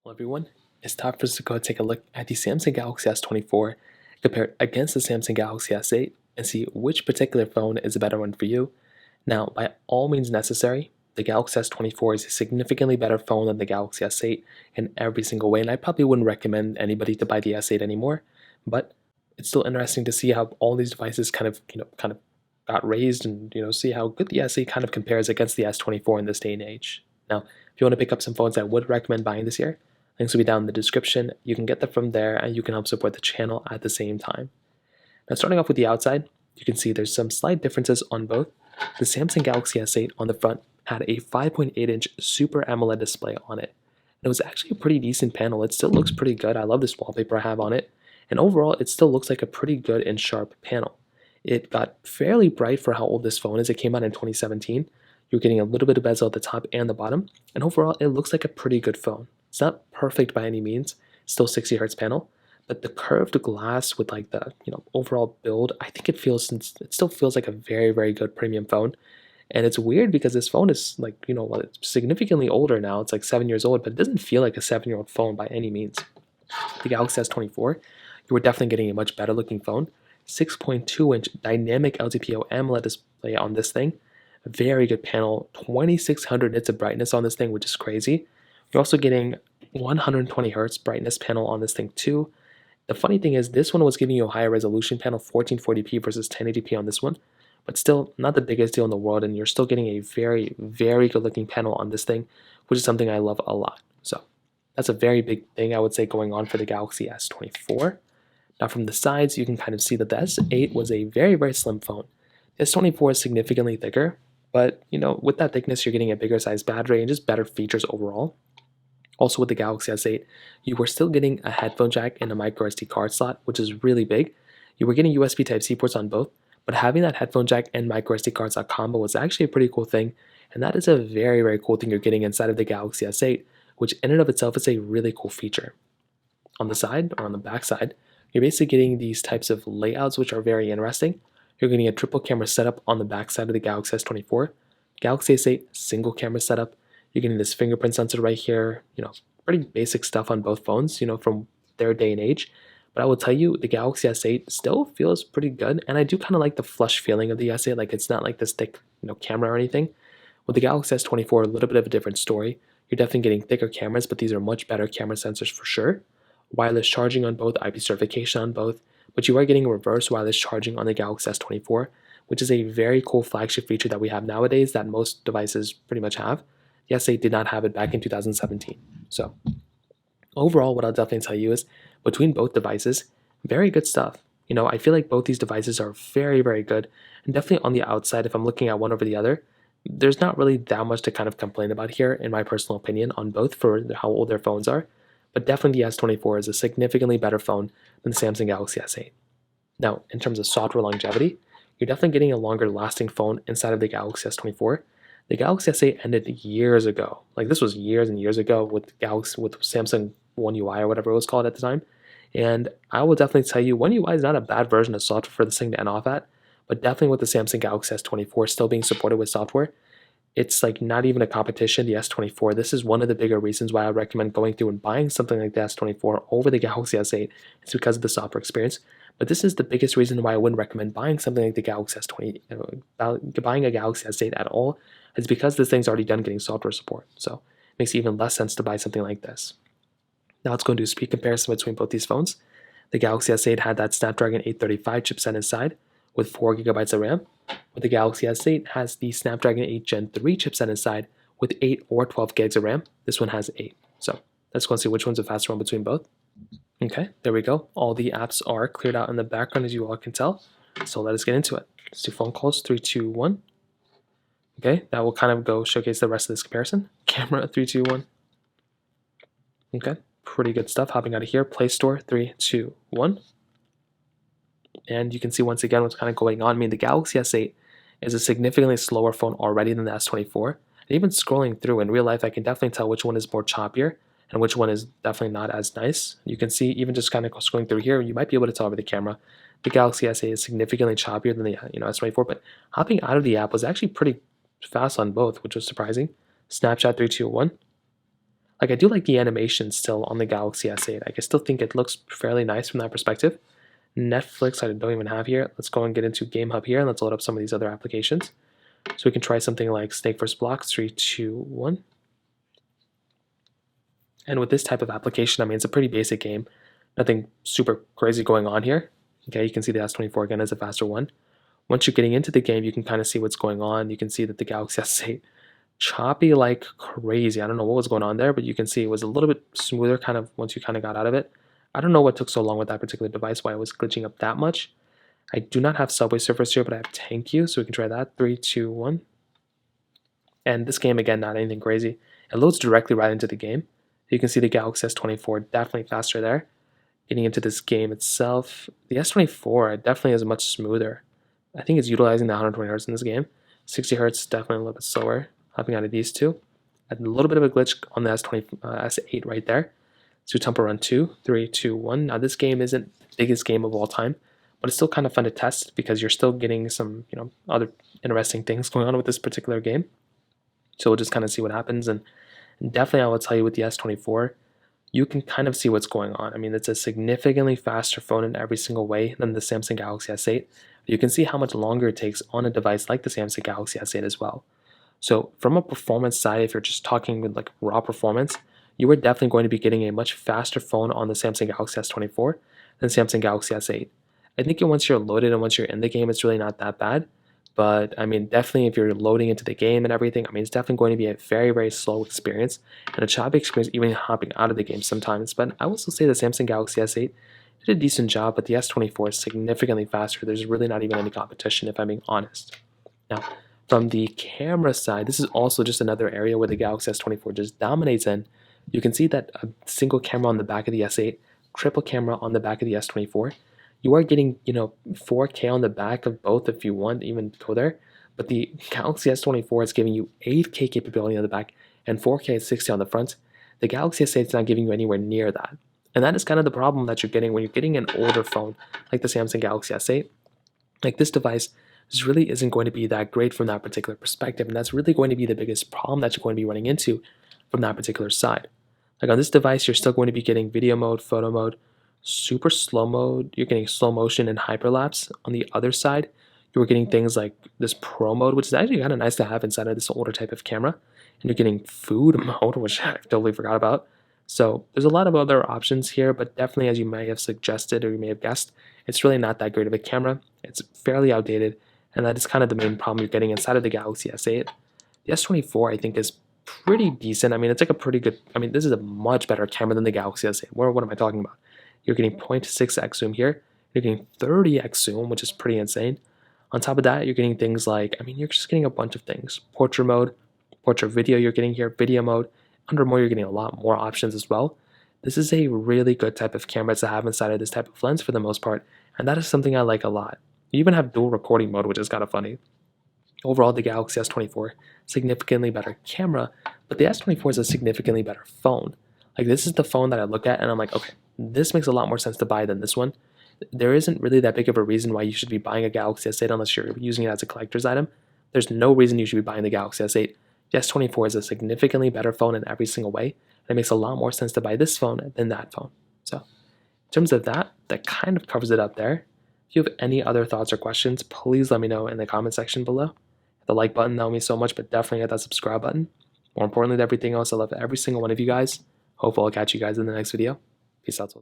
Hello everyone, it's time for us to go take a look at the Samsung Galaxy S24 compared against the Samsung Galaxy S8 and see which particular phone is a better one for you. Now, by all means necessary, the Galaxy S24 is a significantly better phone than the Galaxy S8 in every single way, and I probably wouldn't recommend anybody to buy the S8 anymore, but it's still interesting to see how all these devices kind of got raised and see how good the S8 kind of compares against the S24 in this day and age. Now, if you want to pick up some phones I would recommend buying this year, links will be down in the description. You can get them from there and you can help support the channel at the same time. Now, starting off with the outside, you can see there's some slight differences on both. The Samsung Galaxy S8 on the front had a 5.8-inch Super AMOLED display on it. And it was actually a pretty decent panel. It still looks pretty good. I love this wallpaper I have on it. And overall, it still looks like a pretty good and sharp panel. It got fairly bright for how old this phone is. It came out in 2017. You're getting a little bit of bezel at the top and the bottom. And overall, it looks like a pretty good phone. It's not perfect by any means, still 60 hertz panel, but the curved glass with like the overall build, I think it still feels like a very, very good premium phone. And it's weird because this phone is like, well, it's significantly older now. It's like 7 years old, but it doesn't feel like a 7-year-old phone by any means. The Galaxy S24, you were definitely getting a much better looking phone. 6.2-inch dynamic LTPO AMOLED display on this thing. A very good panel, 2600 nits of brightness on this thing, which is crazy. You're also getting 120 hertz brightness panel on this thing too. The funny thing is this one was giving you a higher resolution panel, 1440p versus 1080p on this one, but still not the biggest deal in the world, and you're still getting a very, very good looking panel on this thing, which is something I love a lot. So that's a very big thing I would say going on for the Galaxy S24. Now from the sides, you can kind of see that the S8 was a very, very slim phone. The S24 is significantly thicker, but with that thickness, you're getting a bigger size battery and just better features overall. Also with the Galaxy S8, you were still getting a headphone jack and a micro SD card slot, which is really big. You were getting USB Type-C ports on both, but having that headphone jack and micro SD card slot combo was actually a pretty cool thing, and that is a very, very cool thing you're getting inside of the Galaxy S8, which in and of itself is a really cool feature. On the side, or on the back side, you're basically getting these types of layouts which are very interesting. You're getting a triple camera setup on the back side of the Galaxy S24, Galaxy S8 single camera setup. You're getting this fingerprint sensor right here, pretty basic stuff on both phones, from their day and age. But I will tell you, the Galaxy S8 still feels pretty good, and I do kind of like the flush feeling of the S8, like it's not like this thick, camera or anything. With the Galaxy S24, a little bit of a different story. You're definitely getting thicker cameras, but these are much better camera sensors for sure. Wireless charging on both, IP certification on both, but you are getting reverse wireless charging on the Galaxy S24, which is a very cool flagship feature that we have nowadays that most devices pretty much have. The S8 did not have it back in 2017. So overall, what I'll definitely tell you is between both devices, very good stuff. I feel like both these devices are very, very good. And definitely on the outside, if I'm looking at one over the other, there's not really that much to kind of complain about here, in my personal opinion, on both for how old their phones are. But definitely the S24 is a significantly better phone than the Samsung Galaxy S8. Now, in terms of software longevity, you're definitely getting a longer lasting phone inside of the Galaxy S24. The Galaxy S8 ended years ago. Like this was years and years ago with Samsung One UI or whatever it was called at the time. And I will definitely tell you, One UI is not a bad version of software for this thing to end off at, but definitely with the Samsung Galaxy S24 still being supported with software, it's like not even a competition, the S24. This is one of the bigger reasons why I recommend going through and buying something like the S24 over the Galaxy S8. It's because of the software experience. But this is the biggest reason why I wouldn't recommend buying something like the Galaxy S20, buying a Galaxy S8 at all. It's because this thing's already done getting software support. So it makes even less sense to buy something like this. Now let's go and do a speed comparison between both these phones. The Galaxy S8 had that Snapdragon 835 chipset inside with 4 GB of RAM. But the Galaxy S8 has the Snapdragon 8 Gen 3 chipset inside with 8 or 12 gigs of RAM. This one has 8. So let's go and see which one's a faster one between both. Okay, there we go. All the apps are cleared out in the background, as you all can tell. So let us get into it. Let's do phone calls, 3, 2, 1. Okay, that will kind of go showcase the rest of this comparison. Camera, 3, 2, 1. Okay, pretty good stuff. Hopping out of here, Play Store, 3, 2, 1. And you can see once again what's kind of going on. I mean, the Galaxy S8 is a significantly slower phone already than the S24. And even scrolling through in real life, I can definitely tell which one is more choppier and which one is definitely not as nice. You can see even just kind of scrolling through here, you might be able to tell over the camera. The Galaxy S8 is significantly choppier than the S24, but hopping out of the app was actually pretty fast on both, which was surprising. Snapchat 3, 2, 1. Like, I do like the animation still on the Galaxy S8. I still think it looks fairly nice from that perspective. Netflix, I don't even have here. Let's go and get into Game Hub here, and let's load up some of these other applications. So we can try something like Snake vs. Blocks, 3, 2, 1. And with this type of application, I mean, it's a pretty basic game. Nothing super crazy going on here. Okay, you can see the S24 again as a faster one. Once you're getting into the game, you can kind of see what's going on. You can see that the Galaxy S8 choppy like crazy. I don't know what was going on there, but you can see it was a little bit smoother kind of once you kind of got out of it. I don't know what took so long with that particular device, why it was glitching up that much. I do not have Subway Surfers here, but I have Thank You, so we can try that. 3, 2, 1. And this game, again, not anything crazy. It loads directly right into the game. You can see the Galaxy S24 definitely faster there. Getting into this game itself, the S24 definitely is much smoother. I think it's utilizing the 120 Hz in this game. 60 Hz definitely a little bit slower. Hopping out of these two. A little bit of a glitch on the S8 right there. So Temple Run 2, 3, 2, 1. Now this game isn't the biggest game of all time, but it's still kind of fun to test because you're still getting some, other interesting things going on with this particular game. So we'll just kind of see what happens. And definitely I will tell you with the S24, you can kind of see what's going on. I mean, it's a significantly faster phone in every single way than the Samsung Galaxy S8. You can see how much longer it takes on a device like the Samsung Galaxy S8 as well. So from a performance side, if you're just talking with like raw performance, you are definitely going to be getting a much faster phone on the Samsung Galaxy S24 than Samsung Galaxy S8. I think once you're loaded and once you're in the game, it's really not that bad. But I mean, definitely if you're loading into the game and everything, I mean, it's definitely going to be a very, very slow experience and a choppy experience even hopping out of the game sometimes. But I will still say the Samsung Galaxy S8 did a decent job, but the S24 is significantly faster. There's really not even any competition, if I'm being honest. Now, from the camera side, this is also just another area where the Galaxy S24 just dominates in. You can see that a single camera on the back of the S8, triple camera on the back of the S24. You are getting, 4K on the back of both if you want to even go there. But the Galaxy S24 is giving you 8K capability on the back and 4K at 60 on the front. The Galaxy S8 is not giving you anywhere near that. And that is kind of the problem that you're getting when you're getting an older phone like the Samsung Galaxy S8. Like this device just really isn't going to be that great from that particular perspective. And that's really going to be the biggest problem that you're going to be running into from that particular side. Like on this device, you're still going to be getting video mode, photo mode, super slow mode. You're getting slow motion and hyperlapse. On the other side, you're getting things like this pro mode, which is actually kind of nice to have inside of this older type of camera. And you're getting food mode, which I totally forgot about. So there's a lot of other options here, but definitely as you may have suggested or you may have guessed, it's really not that great of a camera. It's fairly outdated, and that is kind of the main problem you're getting inside of the Galaxy S8. The S24 I think is pretty decent. I mean, it's like a pretty good, this is a much better camera than the Galaxy S8. What am I talking about? You're getting 0.6x zoom here. You're getting 30x zoom, which is pretty insane. On top of that, you're getting things like, you're just getting a bunch of things. Portrait mode, portrait video you're getting here, video mode. Under more, you're getting a lot more options as well. This is a really good type of camera to have inside of this type of lens for the most part, and that is something I like a lot. You even have dual recording mode, which is kind of funny. Overall, the Galaxy S24, significantly better camera, but the S24 is a significantly better phone. Like this is the phone that I look at and I'm like, okay, this makes a lot more sense to buy than this one. There isn't really that big of a reason why you should be buying a Galaxy S8 unless you're using it as a collector's item. There's no reason you should be buying the Galaxy S8. The S24 is a significantly better phone in every single way, and it makes a lot more sense to buy this phone than that phone. So in terms of that kind of covers it up there. If you have any other thoughts or questions, please let me know in the comment section below. Hit the like button, that would mean so much, but definitely hit that subscribe button. More importantly than everything else, I love every single one of you guys. Hopefully I'll catch you guys in the next video. Peace out.